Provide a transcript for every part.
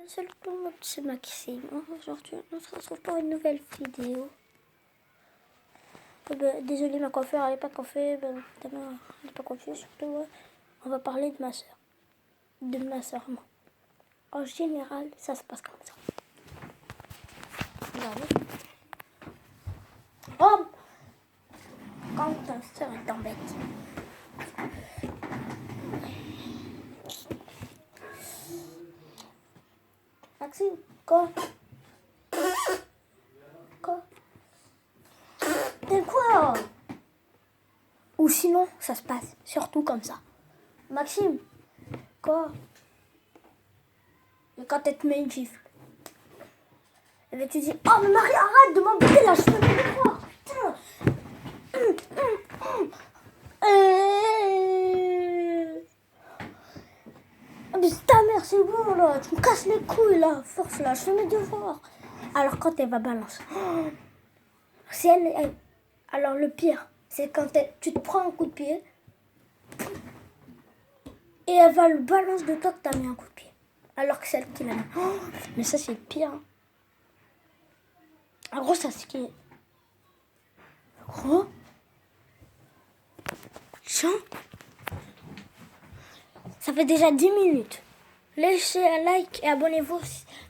Salut tout le monde, c'est Maxime. Aujourd'hui, on se retrouve pour une nouvelle vidéo. Désolée, ma coiffure elle n'est pas coiffée. Elle n'est pas coiffée, surtout. On va parler de ma soeur. De ma soeur, moi. En général, ça se passe comme ça. Regardez. Oh, quand ta soeur t'embête. Maxime, quoi? T'es quoi? Ou sinon, ça se passe surtout comme ça. Maxime, quoi? Et quand elle te met une gifle, et bien tu dis, oh mais Marie, arrête de m'embêter là, je fais mes devoirs. Putain. Mais c'est ta mère, c'est bon là, tu me casses les couilles là, force là, je fais mes devoirs. Alors quand elle va balancer, c'est elle. Alors le pire, c'est quand tu te prends un coup de pied et elle va le balance de toi que t'as mis un coup de pied. Alors que celle qui l'a mis. Mais ça c'est pire. Hein. En gros, ça c'est qui est. Gros. Tiens. Ça fait déjà 10 minutes. Laissez un like et abonnez-vous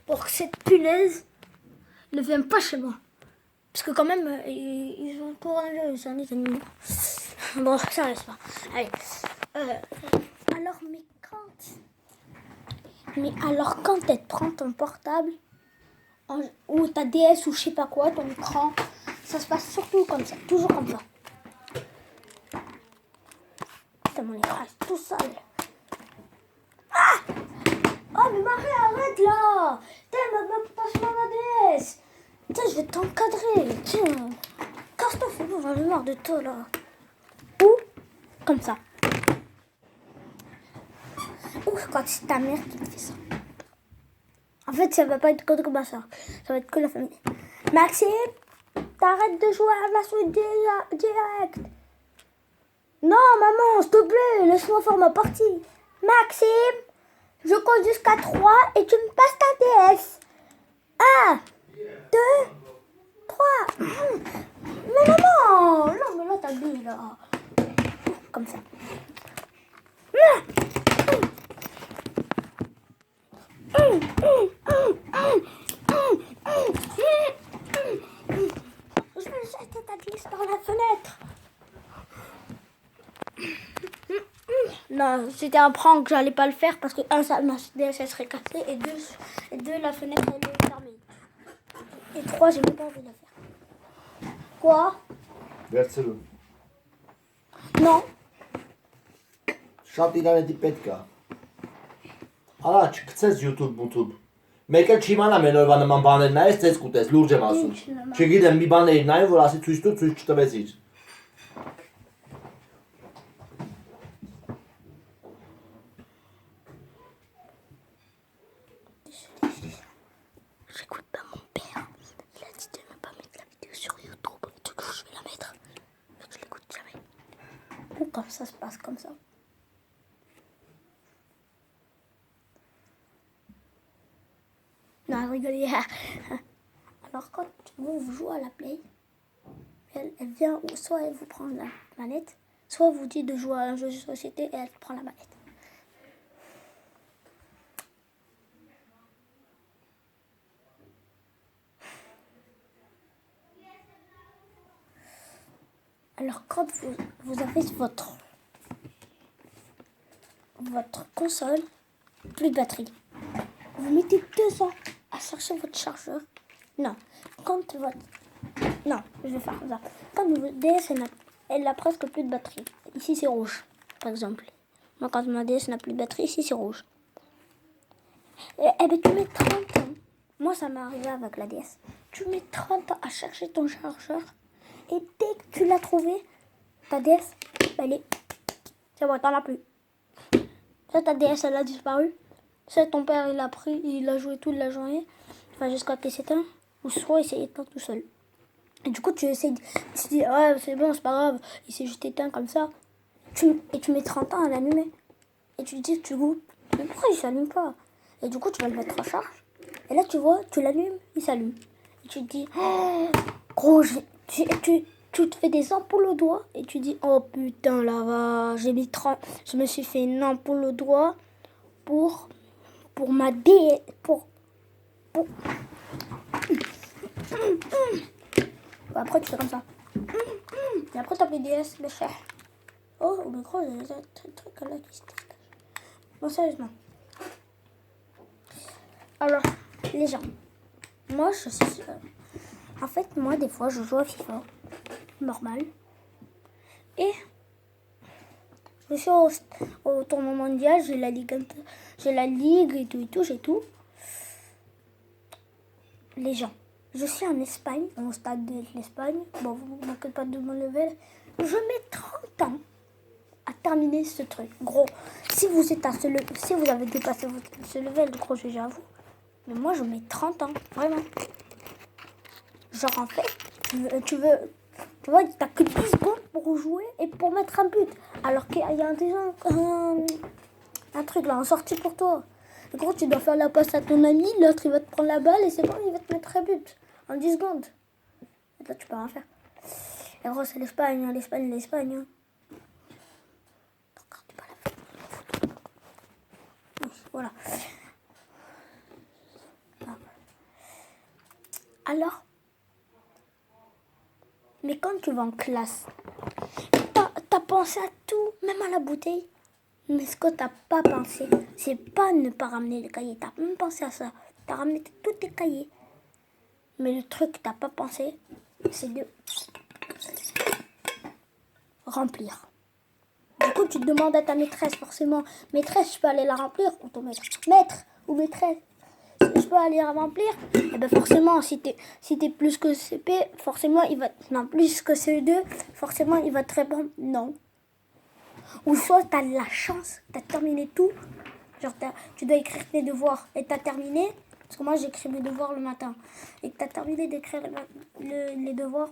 pour que cette punaise ne vienne pas chez moi. Parce que quand même, ils ont coronavirus, ils sont des animaux. Bon, ça reste pas. Allez. Alors, alors quand elle te prend ton portable, ou ta DS ou je sais pas quoi, ton écran, ça se passe surtout comme ça. Toujours comme ça. Putain, mon écran est tout sale. Ah! Oh, mais Marie, arrête là! Tiens, passe-moi ma DS! Tiens, je vais t'encadrer. Tiens, casse-toi, fais-moi, j'en ai marre de toi là. Ou, comme ça. Ou quand c'est ta mère qui te fait ça. En fait, ça va pas être que ma soeur. Ça va être que la famille. Maxime, t'arrêtes de jouer à la suite direct. Non, maman, s'il te plaît, laisse-moi faire ma partie. Maxime, je compte jusqu'à 3 et tu me passes ta DS. 1, 2, 3. Mais maman, non, mais là, t'as bu, là. Comme ça. Je vais jeter ta DS par la fenêtre. Non, c'était un prank, j'allais pas le faire parce que ma DS serait cassée et deux, la fenêtre elle est fermée. Et 3, j'ai même pas envie de la faire. Quoi? Verse-le. Non. Շատիրանը պետք է։ Արա, չգցես YouTube։ Մեկ էլ չի իմանա մեր օրվա նման բաներ նայես, ցես կուտես, լուրջ եմ ասում։ Չգիտեմ, մի բան էի նայում, որ ասի ցույց տուր, ցույց չտվեցիր։ J'écoute pas mon père. Il a dit de ne pas mettre la vidéo sur YouTube. Du coup, je vais la mettre. Je l'écoute jamais. Ou quand ça se passe comme ça. Non, rigolez. Alors, quand vous jouez à la Play, elle vient, soit elle vous prend la manette, soit vous dit de jouer à un jeu de société et elle prend la manette. Alors, quand vous avez votre console, plus de batterie. Vous mettez 2 ans à chercher votre chargeur. Non, non, je vais faire ça. Quand votre DS elle a presque plus de batterie. Ici c'est rouge, par exemple. Moi quand ma DS n'a plus de batterie, ici c'est rouge. Eh ben tu mets 30 ans. Moi ça m'est arrivé avec la DS. Tu mets 30 ans à chercher ton chargeur. Et dès que tu l'as trouvé, ta DS, elle est... C'est bon, t'en as plus. Ça, ta DS elle a disparu. Ça, ton père, il a pris, il a joué toute la journée, enfin jusqu'à qu'il s'éteint, ou soit il s'est éteint tout seul. Et du coup, tu essaies, tu te dis, ouais, c'est bon, c'est pas grave, il s'est juste éteint comme ça. Et tu mets 30 ans à l'allumer. Et tu te dis, tu goûtes, mais pourquoi il s'allume pas? Et du coup, tu vas le mettre en charge. Et là, tu vois, tu l'allumes, il s'allume. Et tu te dis, oh, gros, tu te fais des ampoules au doigt. Et tu dis, oh putain, là va, je me suis fait une ampoule au doigt pour ma dé... pour... Après, tu fais comme ça. Et après, t'as BDS, le cher. Oh, mais gros, j'ai des trucs là qui se cachent. Bon, sérieusement. Alors, les gens. Moi, je suis... En fait, moi, des fois, je joue à FIFA. Normal. Et je suis au tournoi mondial. J'ai la ligue et tout, j'ai tout. Les gens. Je suis en Espagne, au stade de l'Espagne. Bon, vous ne manquez pas de mon level. Je mets 30 ans à terminer ce truc. Gros, si vous êtes si vous avez dépassé ce level, gros, je j'avoue. Mais moi, je mets 30 ans, vraiment. Genre, en fait, tu vois, t'as que 10 secondes pour jouer et pour mettre un but. Alors qu'il y a déjà un truc là, en sortie pour toi. Et gros, tu dois faire la passe à ton ami, l'autre il va te prendre la balle et c'est bon, il va te mettre un but en 10 secondes. Et là, tu peux rien faire. Et gros, c'est l'Espagne, hein, l'Espagne. Hein. Voilà. Alors, mais quand tu vas en classe, t'as pensé à tout, même à la bouteille. Mais ce que t'as pas pensé, c'est pas ne pas ramener les cahiers. T'as même pensé à ça. T'as ramené tous tes cahiers. Mais le truc que t'as pas pensé, c'est de remplir. Du coup, tu demandes à ta maîtresse, forcément. Maîtresse, je peux aller la remplir ou ton maître. Maître ou maîtresse, je peux aller la remplir. Et ben forcément, si t'es plus que CP, forcément, non, plus que CE2, forcément, il va te répondre non. Ou soit t'as la chance, t'as terminé tout. Genre, tu dois écrire tes devoirs et t'as terminé. Parce que moi, j'écris mes devoirs le matin. Et que t'as terminé d'écrire les devoirs.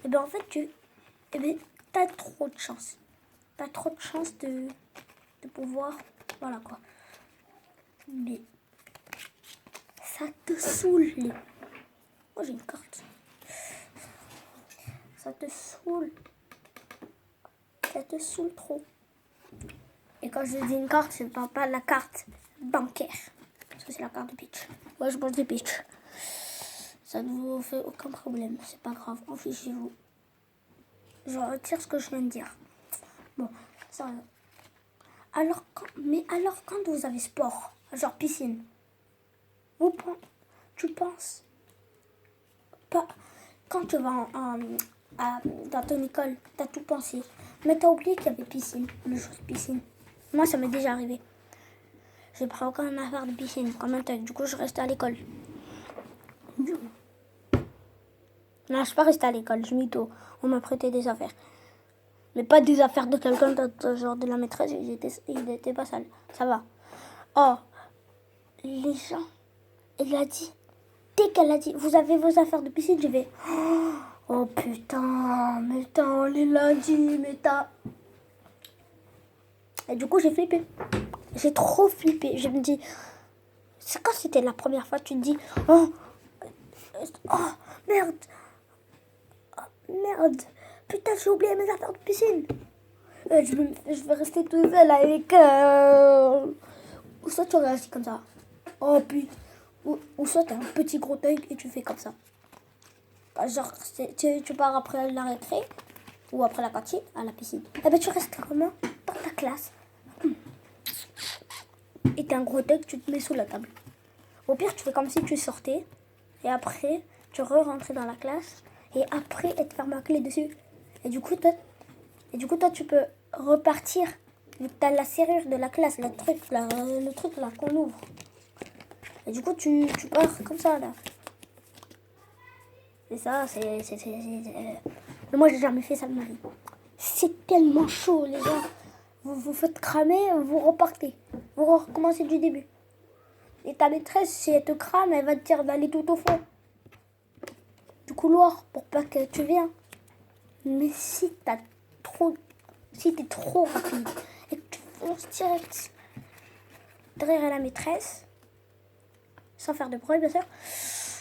Et bien, en fait, t'as trop de chance. T'as trop de chance de pouvoir... Voilà, quoi. Mais ça te saoule. Moi, j'ai une carte. Ça te saoule. Ça te saoule trop. Et quand je dis une carte, je ne parle pas de la carte bancaire. Parce que c'est la carte de Peach. Ouais, je pense de Peach. Ça ne vous fait aucun problème. C'est pas grave, en fichez-vous. Je retire ce que je viens de dire. Bon, ça. Alors, quand vous avez sport, genre piscine, tu penses pas. Quand tu vas dans ton école, t'as tout pensé. Mais t'as oublié qu'il y avait piscine, le jour de piscine. Moi, ça m'est déjà arrivé. J'ai pris aucun affaire de piscine, comme un truc. Du coup, je restais à l'école. Non, je suis pas restée à l'école, je mytho. On m'a prêté des affaires. Mais pas des affaires de quelqu'un d'autre, genre de la maîtresse, il était pas sale. Ça va. Oh, les gens, elle a dit, dès qu'elle a dit, vous avez vos affaires de piscine, je vais, oh putain, mais t'as, elle l'a dit, mais t'as... Et du coup, j'ai flippé. J'ai trop flippé. Je me dis, c'est quand c'était la première fois, tu te dis, oh merde, merde, putain, j'ai oublié mes affaires de piscine. Je vais rester tout seul avec... Ou soit tu restes comme ça. Oh putain. Ou soit t'as un petit gros œil et tu fais comme ça. Genre, tu pars après la récré ou après la cantine à la piscine. Et ben tu restes comment dans ta classe. Et t'as un gros œil que tu te mets sous la table. Au pire, tu fais comme si tu sortais. Et après, tu re-rentrais dans la classe. Et après, elle te ferme la clé dessus. Et du coup, toi, tu peux repartir. Vu que t'as la serrure de la classe, le truc là qu'on ouvre. Et du coup, tu pars comme ça, là. Et ça, c'est... Mais moi, j'ai jamais fait ça de ma vie. C'est tellement chaud, les gens. Vous vous faites cramer, vous repartez. Vous recommencez du début. Et ta maîtresse, si elle te crame, elle va te dire d'aller tout au fond du couloir pour pas que tu viennes. Mais si t'es trop rapide et que tu fonces direct derrière la maîtresse, sans faire de bruit, bien sûr.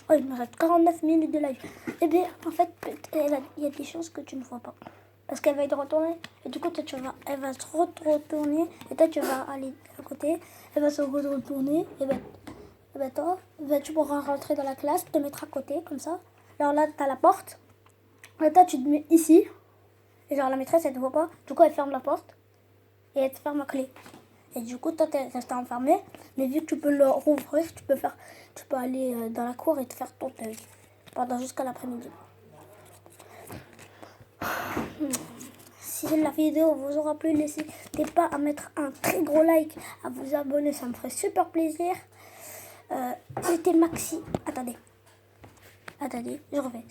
Oh, il me reste 49 minutes de live. Eh bien, en fait, il y a des choses que tu ne vois pas. Parce qu'elle va être retournée. Et du coup, toi, elle va se retourner. Et toi, tu vas aller à côté. Elle va se retourner. Et ben toi, tu pourras rentrer dans la classe, te mettre à côté, comme ça. Alors là, tu as la porte. Et toi, tu te mets ici. Et genre, la maîtresse, elle te voit pas. Du coup, elle ferme la porte. Et elle te ferme la clé. Et du coup, toi, t'es resté enfermé. Mais vu que tu peux le rouvrir, tu peux aller dans la cour et te faire ton œil. Pendant jusqu'à l'après-midi. Si la vidéo vous aura plu, n'hésitez pas à mettre un très gros like, à vous abonner, ça me ferait super plaisir. C'était Maxi. Attendez, je refais.